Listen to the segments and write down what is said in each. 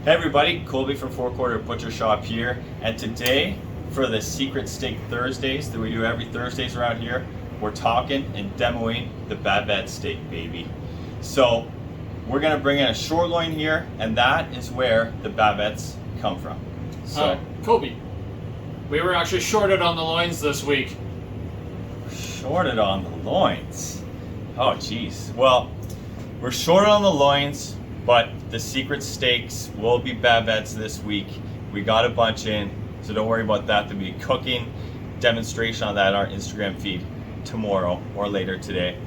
Hey everybody, Colby from Four Quarter Butcher Shop here, and today for the Secret Steak Thursdays that we do every Thursdays around here, we're talking and demoing the Bavette steak, baby. So we're gonna bring in a short loin here, and that is where the Bavettes come from. So Colby, we were actually shorted on the loins this week. shorted on the loins. Oh geez. Well, we're shorted on the loins, but the secret steaks will be Bavettes this week. We got a bunch in, so don't worry about that. There'll be a cooking demonstration on that on our Instagram feed tomorrow or later today.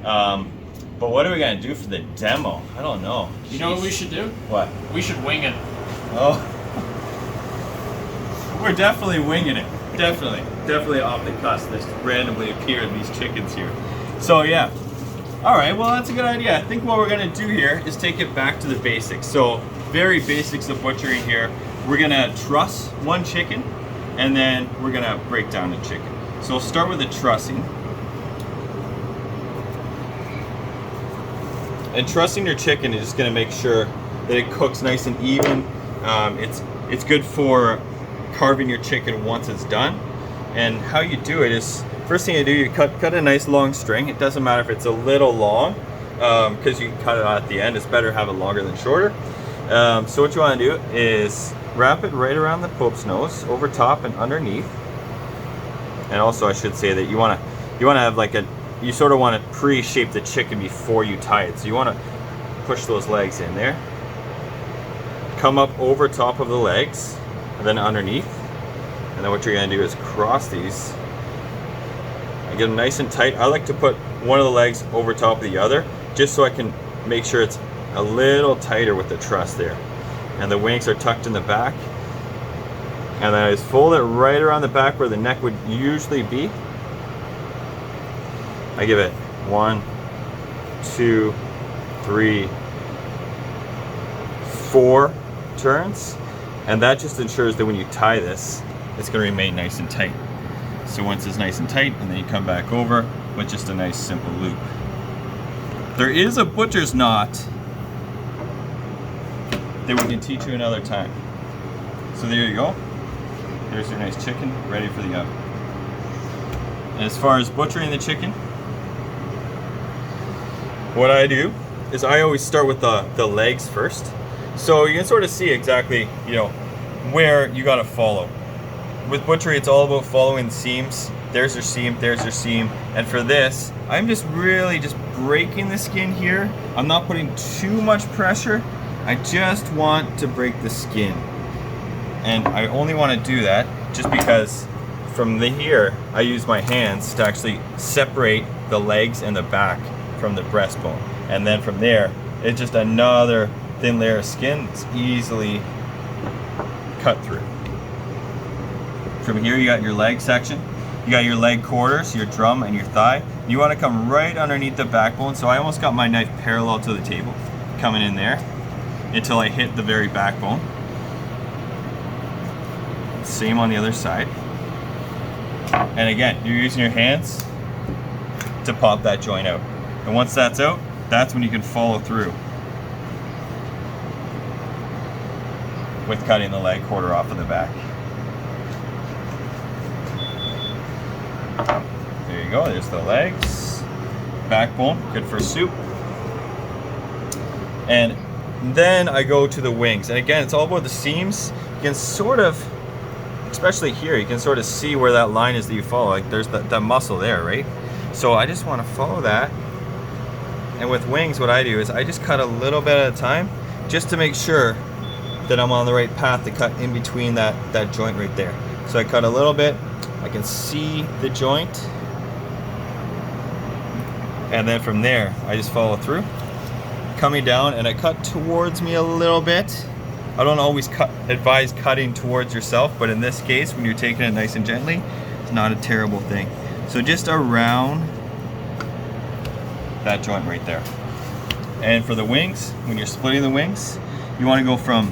But what are we gonna do for the demo? I don't know. You know what we should do? What? We should wing it. Oh, we're definitely winging it. Definitely off the cusp. This randomly appeared these chickens here. So yeah. All right, well that's a good idea. I think what we're gonna do here is take it back to the basics. So very basics of butchery here. We're gonna truss one chicken and then we're gonna break down the chicken. So we'll start with the trussing. And trussing your chicken is just gonna make sure that it cooks nice and even. It's good for carving your chicken once it's done. And how you do it is, first thing you do, you cut a nice long string. It doesn't matter if it's a little long, because you can cut it out at the end. It's better to have it longer than shorter. So what you want to do is wrap it right around the Pope's nose, over top and underneath. And also I should say that you want to have like you sort of want to pre-shape the chicken before you tie it. So you want to push those legs in there, come up over top of the legs, and then underneath. And then what you're going to do is cross these. I get them nice and tight. I like to put one of the legs over top of the other, just so I can make sure it's a little tighter with the truss there. And the wings are tucked in the back. And then I just fold it right around the back where the neck would usually be. I give it 1, 2, 3, 4 turns. And that just ensures that when you tie this, it's going to remain nice and tight. So once it's nice and tight, and then you come back over with just a nice simple loop. There is a butcher's knot that we can teach you another time. So there you go. There's your nice chicken ready for the oven. And as far as butchering the chicken, what I do is I always start with the legs first. So you can sort of see exactly, where you got to follow. With butchery, it's all about following the seams. There's your seam, there's your seam. And for this, I'm just really just breaking the skin here. I'm not putting too much pressure. I just want to break the skin. And I only want to do that just because from here, I use my hands to actually separate the legs and the back from the breastbone. And then from there, it's just another thin layer of skin that's easily cut through. From here, you got your leg section. You got your leg quarters, your drum, and your thigh. You want to come right underneath the backbone. So I almost got my knife parallel to the table, coming in there until I hit the very backbone. Same on the other side. And again, you're using your hands to pop that joint out. And once that's out, that's when you can follow through with cutting the leg quarter off of the back. There you go, there's the legs, backbone, good for soup. And then I go to the wings. And again, it's all about the seams. You can sort of, especially here, you can sort of see where that line is that you follow. Like there's that muscle there, right? So I just want to follow that. And with wings, what I do is I just cut a little bit at a time, just to make sure that I'm on the right path to cut in between that joint right there. So I cut a little bit, I can see the joint, and then from there, I just follow through, coming down, and I cut towards me a little bit. I don't always advise cutting towards yourself, but in this case, when you're taking it nice and gently, it's not a terrible thing. So just around that joint right there. And for the wings, when you're splitting the wings, you want to go from,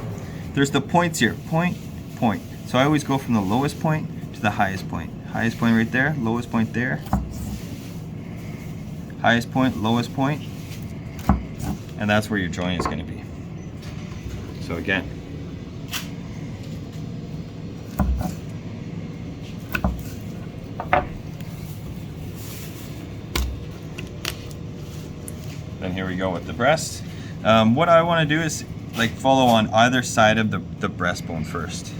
there's the points here, point, point. So I always go from the lowest point to the highest point. Highest point right there, lowest point there. Highest point, lowest point. And that's where your joint is going to be. So again, here we go with the breast. What I want to do is like follow on either side of the breastbone first.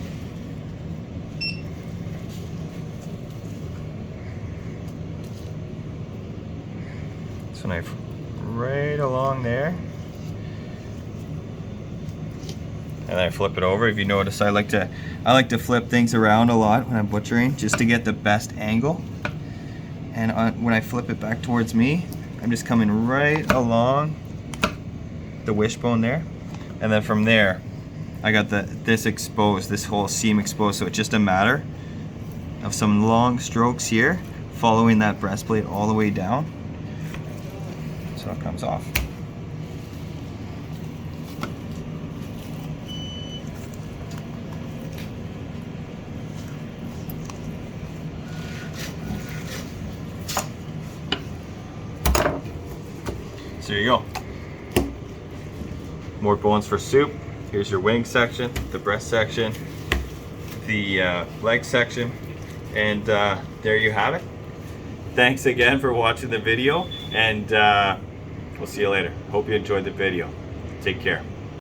So knife right along there. And then I flip it over. If you notice, I like to flip things around a lot when I'm butchering, just to get the best angle. And when I flip it back towards me, I'm just coming right along the wishbone there. And then from there, I got this exposed, this whole seam exposed. So it's just a matter of some long strokes here, following that breastplate all the way down, so it comes off. So there you go. More bones for soup. Here's your wing section, the breast section, the leg section, and there you have it. Thanks again for watching the video, and we'll see you later. Hope you enjoyed the video. Take care.